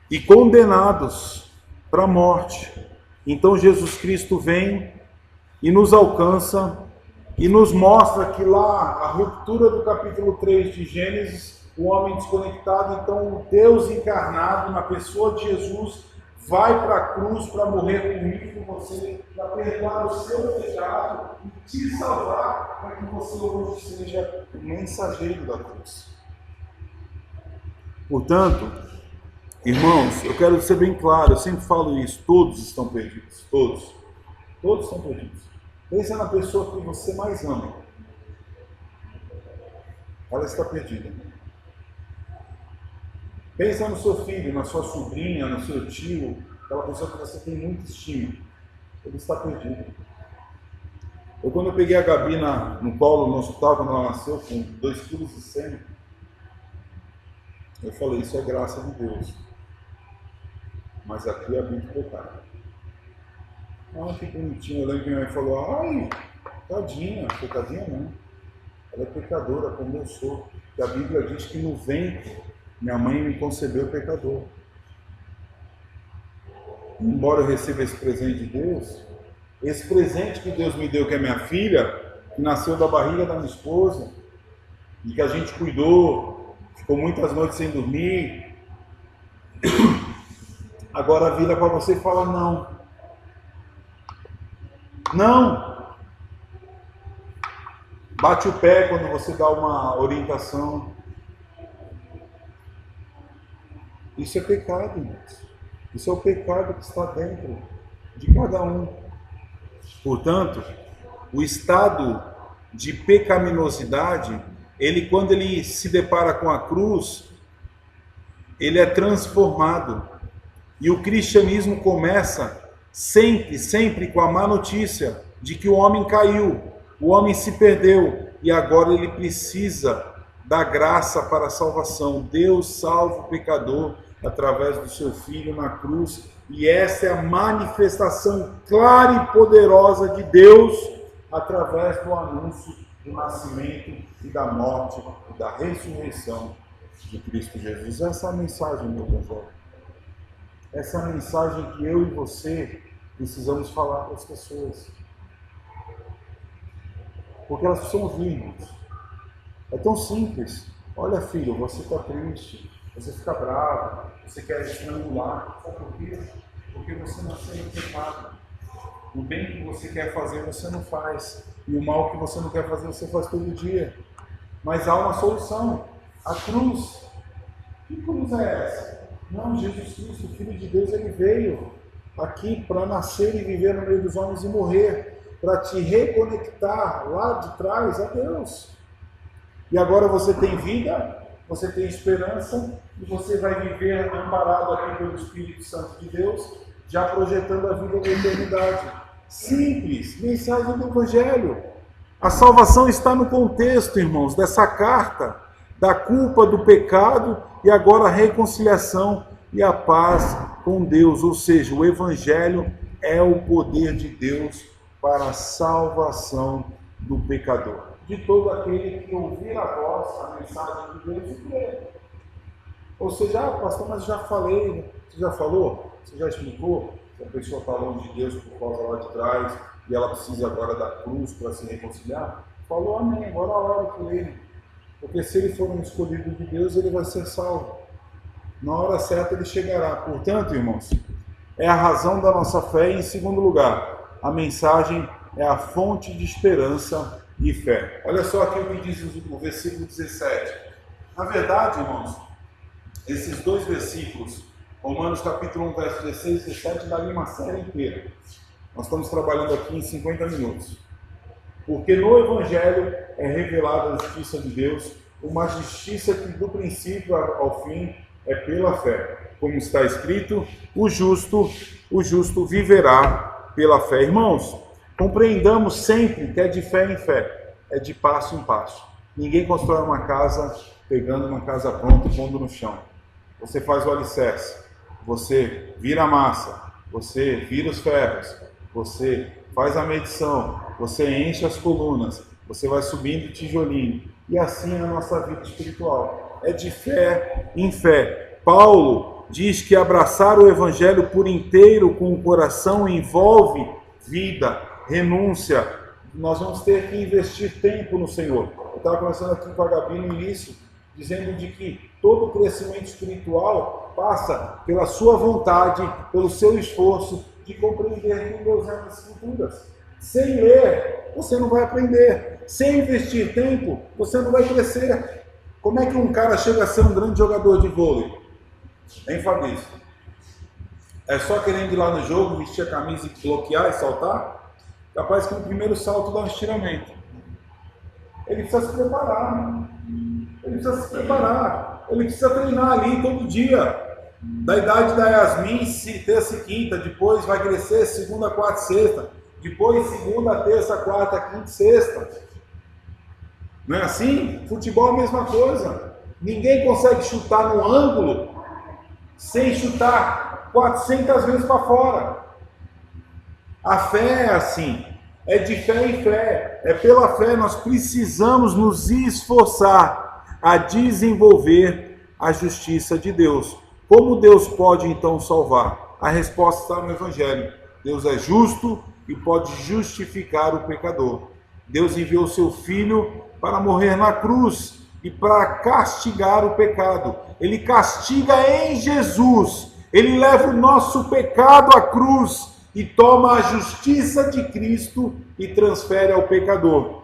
Speaker 1: e condenados para a morte. Então Jesus Cristo vem e nos alcança e nos mostra que lá, a ruptura do capítulo 3 de Gênesis, o homem desconectado, então o Deus encarnado na pessoa de Jesus vai para a cruz para morrer comigo, com você, para perdoar o seu pecado e te salvar, para que você hoje seja o mensageiro da cruz. Portanto, irmãos, eu quero ser bem claro, eu sempre falo isso, todos estão perdidos, todos estão perdidos. Pensa na pessoa que você mais ama, ela está perdida. Pensa no seu filho, na sua sobrinha, no seu tio, aquela pessoa que você tem muita estima, ele está perdido. Quando eu peguei a Gabi no colo, no hospital, quando ela nasceu, com 2,1 kg, eu falei, isso é graça de Deus. Mas aqui é muito pecado. Ah, que bonitinho. Eu lembro que minha mãe falou, ai, tadinha, pecadinha não. Ela é pecadora, como eu sou. E a Bíblia diz que no ventre, minha mãe me concebeu pecador. Embora eu receba esse presente de Deus, esse presente que Deus me deu, que é minha filha, que nasceu da barriga da minha esposa, e que a gente cuidou, ficou muitas noites sem dormir, agora vira para você e fala, não. Bate o pé quando você dá uma orientação. Isso é pecado, irmãos. Isso é o pecado que está dentro de cada um. Portanto, o estado de pecaminosidade, quando ele se depara com a cruz, ele é transformado. E o cristianismo começa sempre com a má notícia de que o homem caiu, o homem se perdeu e agora ele precisa da graça para a salvação. Deus salva o pecador através do seu Filho na cruz, e essa é a manifestação clara e poderosa de Deus através do anúncio do nascimento e da morte e da ressurreição de Cristo Jesus. Essa é a mensagem do Evangelho. Essa é a mensagem que eu e você precisamos falar para as pessoas. Porque elas precisam ouvir, irmãos. É tão simples. Olha, filho, você está triste, você fica bravo, você quer estrangular. Sabe por quê? Porque você nasceu no pecado. O bem que você quer fazer, você não faz. E o mal que você não quer fazer, você faz todo dia. Mas há uma solução. A cruz. Que cruz é essa? Não, Jesus Cristo, o Filho de Deus, ele veio aqui para nascer e viver no meio dos homens e morrer, para te reconectar lá de trás a Deus. E agora você tem vida, você tem esperança, e você vai viver amparado aqui pelo Espírito Santo de Deus, já projetando a vida da eternidade. Simples, mensagem do Evangelho. A salvação está no contexto, irmãos, dessa carta, da culpa do pecado e agora a reconciliação e a paz com Deus. Ou seja, o Evangelho é o poder de Deus para a salvação do pecador. De todo aquele que ouvir a voz, a mensagem de Deus e crer. Ou seja, pastor, mas já falei, você já falou? Você já explicou? Que a pessoa está longe de Deus por causa lá de trás e ela precisa agora da cruz para se reconciliar? Falou, amém, agora ora por ele. Porque se ele for um escolhido de Deus, ele vai ser salvo. Na hora certa ele chegará. Portanto, irmãos, é a razão da nossa fé. E, em segundo lugar, a mensagem é a fonte de esperança e fé. Olha só aqui o que diz o versículo 17. Na verdade, irmãos, esses dois versículos, Romanos capítulo 1, verso 16 e 17, daria uma série inteira. Nós estamos trabalhando aqui em 50 minutos. Porque no Evangelho é revelada a justiça de Deus, uma justiça que do princípio ao fim é pela fé. Como está escrito, o justo viverá pela fé. Irmãos, compreendamos sempre que é de fé em fé, é de passo em passo. Ninguém constrói uma casa pegando uma casa pronta e pondo no chão. Você faz o alicerce, você vira a massa, você vira os ferros, você faz a medição, você enche as colunas, você vai subindo tijolinho. E assim é a nossa vida espiritual. É de fé em fé. Paulo diz que abraçar o Evangelho por inteiro com o coração envolve vida, renúncia. Nós vamos ter que investir tempo no Senhor. Eu estava conversando aqui com a Gabi no início, dizendo de que todo o crescimento espiritual passa pela sua vontade, pelo seu esforço de compreender quem Deus é nas Escrituras. Sem ler, você não vai aprender. Sem investir tempo, você não vai crescer. Como é que um cara chega a ser um grande jogador de vôlei? Hein, Fabrício? É só querendo ir lá no jogo, vestir a camisa e bloquear e saltar? Capaz que no primeiro salto dá um estiramento. Ele precisa se preparar. Ele precisa treinar ali todo dia. Da idade da Yasmin, terça e quinta, depois vai crescer segunda, quarta e sexta, depois segunda, terça, quarta, quinta e sexta. Não é assim? Futebol é a mesma coisa. Ninguém consegue chutar no ângulo sem chutar 400 vezes para fora. A fé é assim, é de fé em fé, é pela fé. Nós precisamos nos esforçar a desenvolver a justiça de Deus. Como Deus pode então salvar? A resposta está no Evangelho. Deus é justo e pode justificar o pecador. Deus enviou seu Filho para morrer na cruz e para castigar o pecado. Ele castiga em Jesus. Ele leva o nosso pecado à cruz e toma a justiça de Cristo e transfere ao pecador.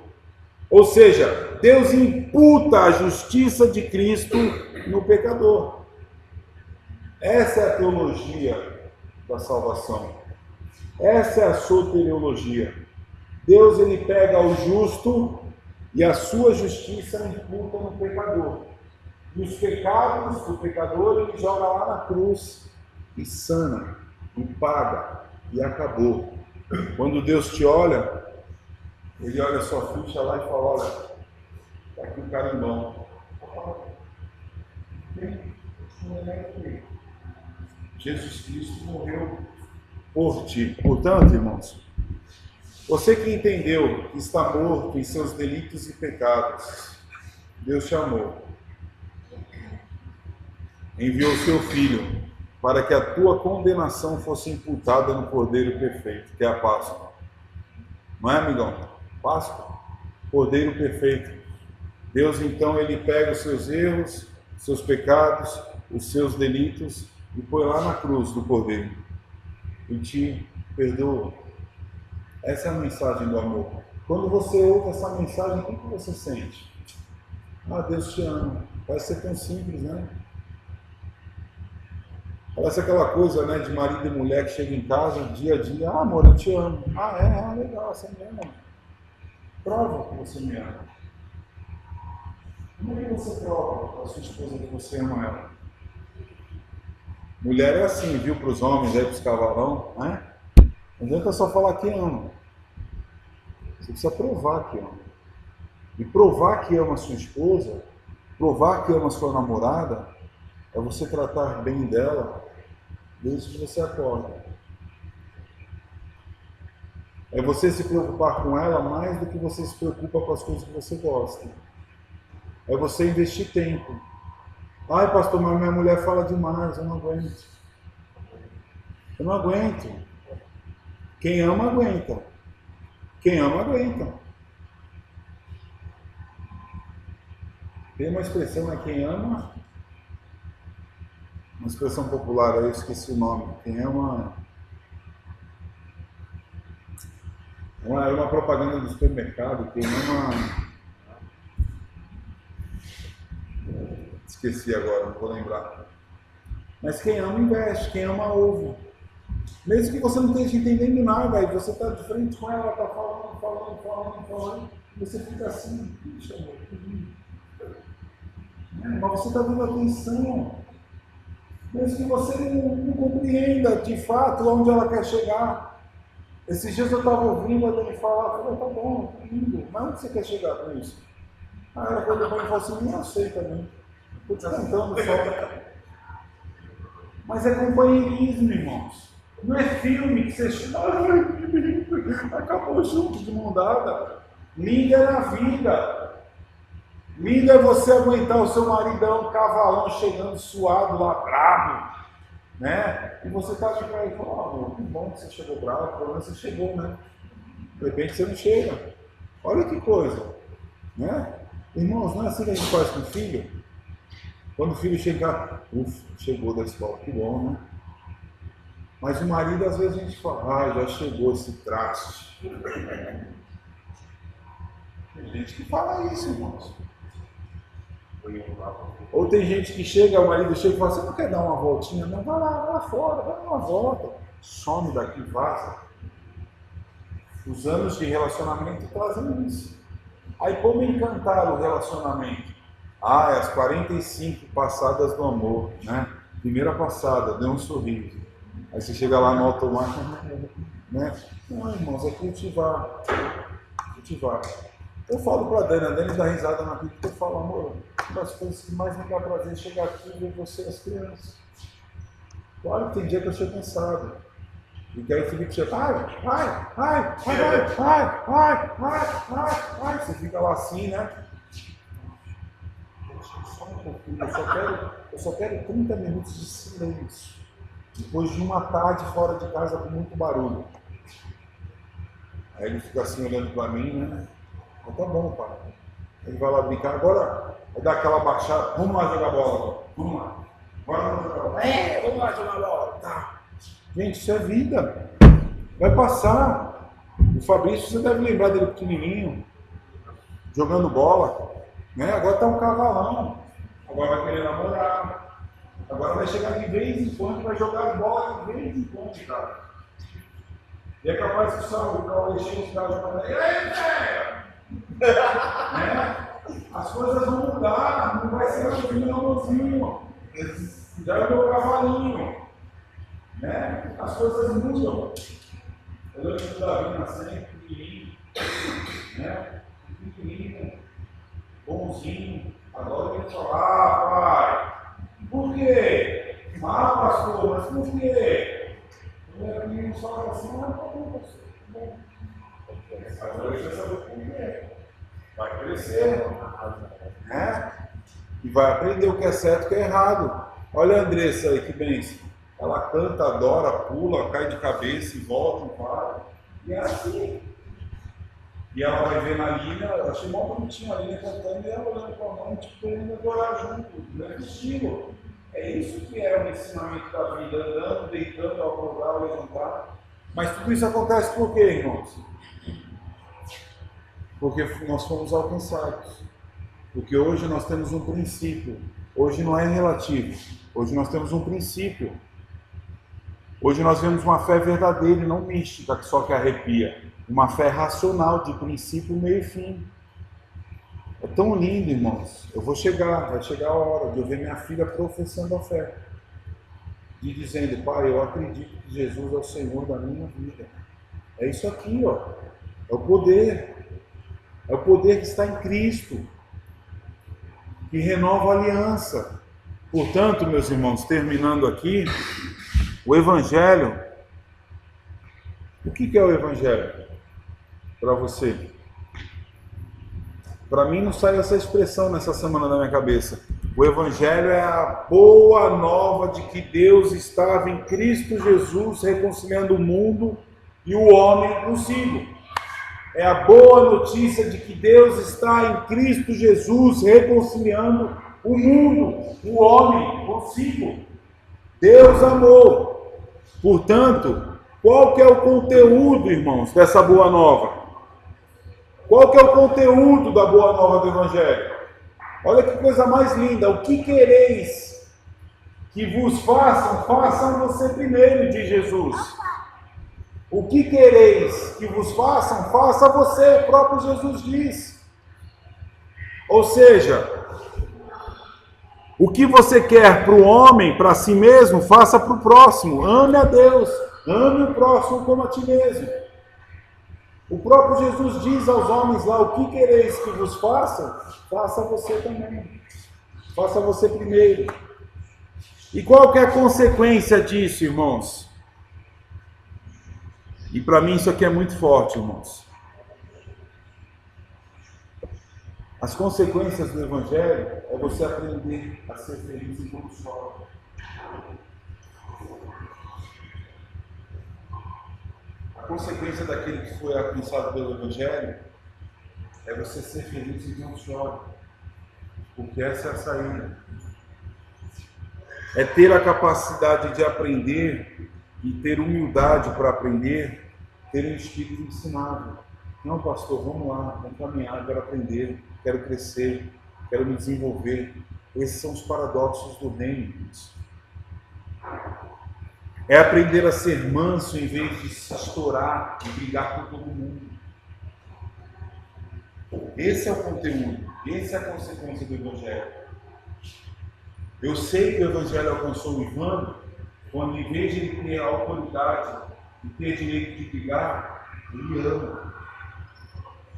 Speaker 1: Ou seja, Deus imputa a justiça de Cristo no pecador. Essa é a teologia da salvação. Essa é a soteriologia. Deus, ele pega o justo e a sua justiça imputa no pecador. E os pecados do pecador ele joga lá na cruz e sana, e paga, e acabou. Quando Deus te olha, ele olha a sua ficha lá e fala, olha, está aqui o carimbão. Jesus Cristo morreu por ti. Portanto, irmãos, você que entendeu que está morto em seus delitos e pecados, Deus te amou. Enviou o seu Filho para que a tua condenação fosse imputada no Cordeiro perfeito, que é a Páscoa. Não é, amigão? Páscoa. Cordeiro perfeito. Deus, então, ele pega os seus erros, os seus pecados, os seus delitos e põe lá na cruz do Cordeiro e te perdoa. Essa é a mensagem do amor. Quando você ouve essa mensagem, o que você sente? Ah, Deus te ama. Parece ser tão simples, né? Parece aquela coisa, né, de marido e mulher que chega em casa dia a dia. Ah, amor, eu te amo. Ah, é? Ah, legal, você me ama. Prova que você me ama. Como é que você prova para a sua esposa que você ama ela? Mulher é assim, viu, para os homens aí, para os cavalão, né? Não adianta só falar que ama. Você precisa provar que ama. E provar que ama a sua esposa, provar que ama a sua namorada, é você tratar bem dela desde que você acorda. É você se preocupar com ela mais do que você se preocupa com as coisas que você gosta. É você investir tempo. Ai, pastor, mas minha mulher fala demais, eu não aguento. Eu não aguento. Quem ama, aguenta. Quem ama, aguenta. Tem uma expressão, né? Quem ama... Uma expressão popular, eu esqueci o nome. Quem ama... Era uma propaganda do supermercado, quem ama... Esqueci agora, não vou lembrar. Mas quem ama investe, quem ama ouve. Mesmo que você não esteja entendendo nada, aí você está de frente com ela, ela está falando, e você fica assim, puxa, amor, que lindo. Mas você está dando atenção. Mesmo que você não compreenda de fato onde ela quer chegar. Esses dias eu estava ouvindo ele falar, eu falei, tá bom, lindo, mas onde você quer chegar com isso? Aí ela olhou para mim e falou assim, não sei também. Estou te cantando só. Mas é companheirismo, irmãos. Não é filme que você chega, acabou junto de mão dada. Linda é na vida. Lindo é você aguentar o seu maridão, cavalão, chegando suado lá, bravo, né? E você tá de pra ele e fala, amor, que bom que você chegou bravo, pelo menos você chegou, né? De repente você não chega. Olha que coisa, né? Irmãos, não é assim que a gente faz com o filho? Quando o filho chega, chegou da escola, que bom, né? Mas o marido, às vezes, a gente fala, já chegou esse traste. Tem gente que fala isso, irmãos. Ou tem gente que chega, o marido chega e fala, você não quer dar uma voltinha? Não, vai lá fora, vai dar uma volta. Some daqui, vaza. Os anos de relacionamento trazem isso. Aí como encantar o relacionamento? É as 45 passadas do amor, né? Primeira passada, deu um sorriso. Aí você chega lá no automático, né? Não, irmãos, é cultivar. Cultivar. Eu falo para a Dani dá risada na vida, eu falo, amor, uma das coisas que mais me dá prazer é chegar aqui e ver você e as crianças. Claro que tem dia que eu chego cansado. E que aí o Felipe chega, vai. Você fica lá assim, né? Só um pouquinho, eu só quero 30 minutos de silêncio. Depois de uma tarde fora de casa com muito barulho. Aí ele fica assim olhando para mim, né? Tá bom, pai. Ele vai lá brincar. Agora vai dar aquela baixada. Vamos lá jogar bola. Vamos lá. Vamos jogar bola. Vamos lá jogar bola. Tá. Gente, isso é vida. Vai passar. O Fabrício, você deve lembrar dele pequenininho. Jogando bola. Né? Agora tá um cavalão. Agora vai querer namorar. Agora vai chegar de vez em quando, vai jogar bola de vez em quando, cara. E é capaz que o Cauê chega os caras jogando. E aí, velho? Né? As coisas vão mudar, não vai ser o filho amorzinho, já é o meu cavalinho, né? As coisas mudam. Eu lembro do Davi nascendo, pequenininho, né? Pequenininho, bonzinho. Agora ele fala, pai, por quê? Pastor, mas por quê? O menino fala assim, tá bom, pastor, tá bom. Agora ele já sabe por quê. Vai crescer, né? E vai aprender o que é certo e o que é errado. Olha a Andressa aí, que bênção. Ela canta, adora, pula, cai de cabeça e volta e para. E é assim. E ela vai ver na Lina, eu achei mó bonitinho a Lina cantando e ela olhando para a mãe, tipo, querendo adorar junto, né? Estilo. É isso que é o ensinamento da vida, andando, deitando, acordar, levantar. Mas tudo isso acontece por quê, irmãos? Porque nós fomos alcançados. Porque hoje nós temos um princípio. Hoje não é relativo. Hoje nós temos um princípio. Hoje nós vemos uma fé verdadeira e não mística, que só que arrepia. Uma fé racional, de princípio, meio e fim. É tão lindo, irmãos. Vai chegar a hora de eu ver minha filha professando a fé. E dizendo, pai, eu acredito que Jesus é o Senhor da minha vida. É isso aqui, ó. É o poder. É o poder que está em Cristo, que renova a aliança. Portanto, meus irmãos, terminando aqui, o Evangelho. O que é o Evangelho para você? Para mim não sai essa expressão nessa semana da minha cabeça. O Evangelho é a boa nova de que Deus estava em Cristo Jesus reconciliando o mundo e o homem consigo. É a boa notícia de que Deus está em Cristo Jesus reconciliando o mundo, o homem consigo. Deus amou. Portanto, Qual que é o conteúdo, irmãos, dessa boa nova? Qual que é o conteúdo da boa nova do Evangelho? Olha que coisa mais linda. O que quereis que vos façam, façam você primeiro, diz Jesus. O que quereis que vos façam, faça você, o próprio Jesus diz. Ou seja, o que você quer para o homem, para si mesmo, faça para o próximo. Ame a Deus, ame o próximo como a ti mesmo. O próprio Jesus diz aos homens lá: o que quereis que vos façam, faça você também. Faça você primeiro. E qual que é a consequência disso, irmãos? E para mim isso aqui é muito forte, irmãos. As consequências do Evangelho é você aprender a ser feliz enquanto chora. A consequência daquele que foi alcançado pelo Evangelho é você ser feliz enquanto chora. Porque essa é a saída. É ter a capacidade de aprender e ter humildade para aprender, ter um espírito ensinável. Não, pastor, vamos lá, vamos caminhar, quero aprender, quero crescer, quero me desenvolver. Esses são os paradoxos do reino. É aprender a ser manso em vez de se estourar e brigar com todo mundo. Esse é o conteúdo, essa é a consequência do Evangelho. Eu sei que o Evangelho alcançou o Ivan quando, em vez de ele ter a autoridade e ter direito de brigar, ele ama.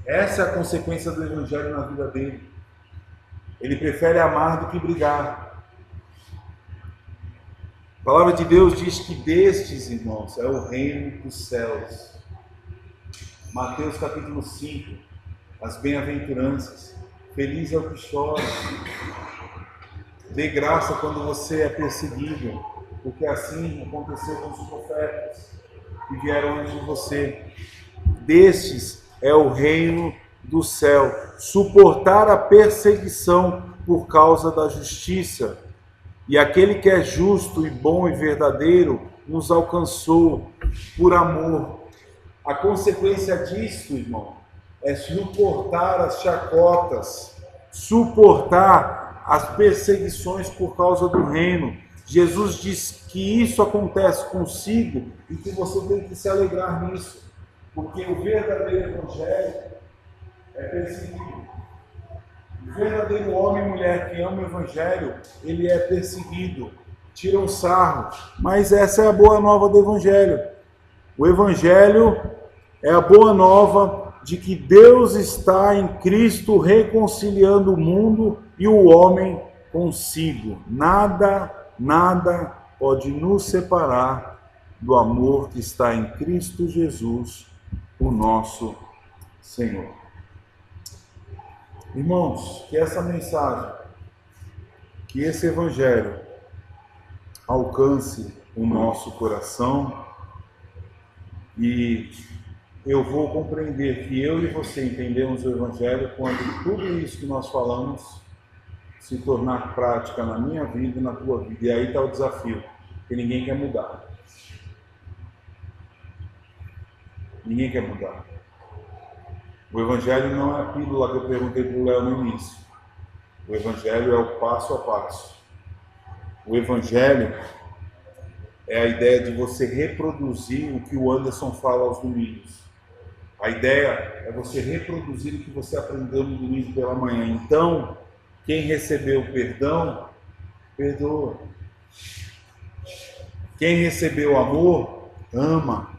Speaker 1: Essa é a consequência do Evangelho na vida dele. Ele prefere amar do que brigar. A palavra de Deus diz que destes, irmãos, é o reino dos céus. Mateus capítulo 5, as bem-aventuranças. Feliz é o que chora. Dê graça quando você é perseguido, porque assim aconteceu com os profetas que vieram antes de você. Destes é o reino do céu. Suportar a perseguição por causa da justiça. E aquele que é justo e bom e verdadeiro nos alcançou por amor. A consequência disso, irmão, é suportar as chacotas, suportar as perseguições por causa do reino. Jesus diz que isso acontece consigo e que você tem que se alegrar nisso, porque o verdadeiro evangelho é perseguido. O verdadeiro homem e mulher que ama o evangelho, ele é perseguido, tira um sarro, mas essa é a boa nova do evangelho. O evangelho é a boa nova de que Deus está em Cristo reconciliando o mundo e o homem consigo. Nada pode nos separar do amor que está em Cristo Jesus, o nosso Senhor. Irmãos, que essa mensagem, que esse evangelho alcance o nosso coração e eu vou compreender que eu e você entendemos o evangelho quando tudo isso que nós falamos se tornar prática na minha vida e na tua vida. E aí está o desafio, que ninguém quer mudar. Ninguém quer mudar. O evangelho não é a pílula que eu perguntei para o Léo no início. O evangelho é o passo a passo. O evangelho é a ideia de você reproduzir o que o Anderson fala aos domingos. A ideia é você reproduzir o que você aprendeu no domingo pela manhã. Então, quem recebeu perdão, perdoa. Quem recebeu amor, ama.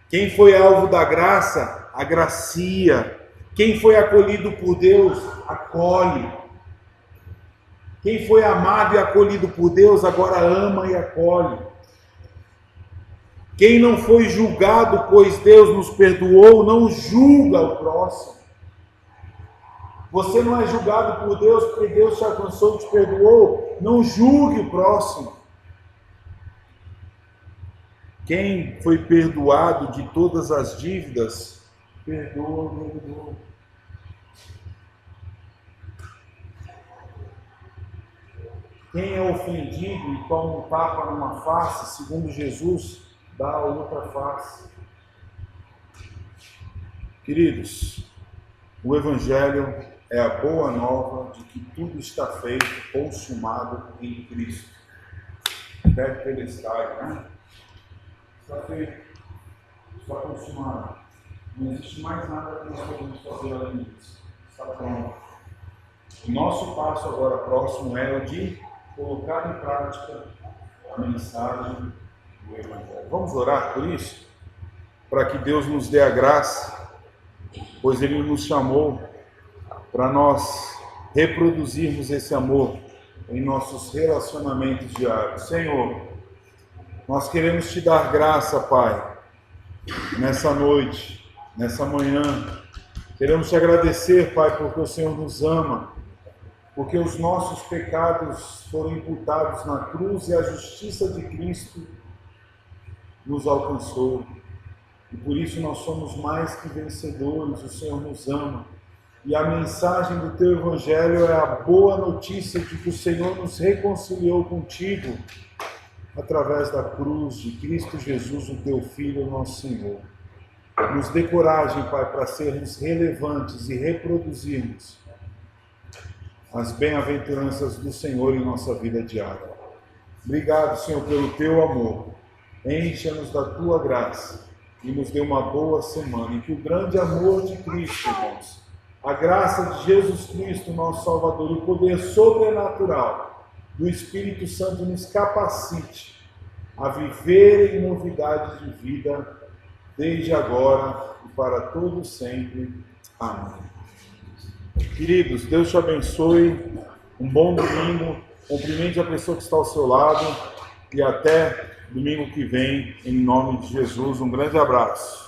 Speaker 1: Quem foi alvo da graça, agracia. Quem foi acolhido por Deus, acolhe. Quem foi amado e acolhido por Deus, agora ama e acolhe. Quem não foi julgado, pois Deus nos perdoou, não julga o próximo. Você não é julgado por Deus porque Deus te alcançou e te perdoou. Não julgue o próximo. Quem foi perdoado de todas as dívidas, perdoa o devedor. Quem é ofendido e toma um tapa numa face, segundo Jesus, dá a outra face. Queridos, o Evangelho é a boa nova de que tudo está feito, consumado em Cristo. Tetelestai, né? Está feito, está consumado. Não existe mais nada que nós podemos fazer além disso. Está pronto. O nosso passo agora próximo é o de colocar em prática a mensagem do Evangelho. Vamos orar por isso? Para que Deus nos dê a graça, pois Ele nos chamou para nós reproduzirmos esse amor em nossos relacionamentos diários. Senhor, nós queremos Te dar graça, Pai, nessa noite, nessa manhã. Queremos Te agradecer, Pai, porque o Senhor nos ama, porque os nossos pecados foram imputados na cruz e a justiça de Cristo nos alcançou. E por isso nós somos mais que vencedores, o Senhor nos ama. E a mensagem do Teu Evangelho é a boa notícia de que o Senhor nos reconciliou contigo através da cruz de Cristo Jesus, o Teu Filho, nosso Senhor. Nos dê coragem, Pai, para sermos relevantes e reproduzirmos as bem-aventuranças do Senhor em nossa vida diária. Obrigado, Senhor, pelo Teu amor. Encha-nos da Tua graça e nos dê uma boa semana. E que o grande amor de Cristo, irmãos, a graça de Jesus Cristo, nosso Salvador, e o poder sobrenatural do Espírito Santo nos capacite a viver em novidades de vida, desde agora e para todo sempre. Amém. Queridos, Deus te abençoe, um bom domingo, cumprimente a pessoa que está ao seu lado e até domingo que vem, em nome de Jesus. Um grande abraço.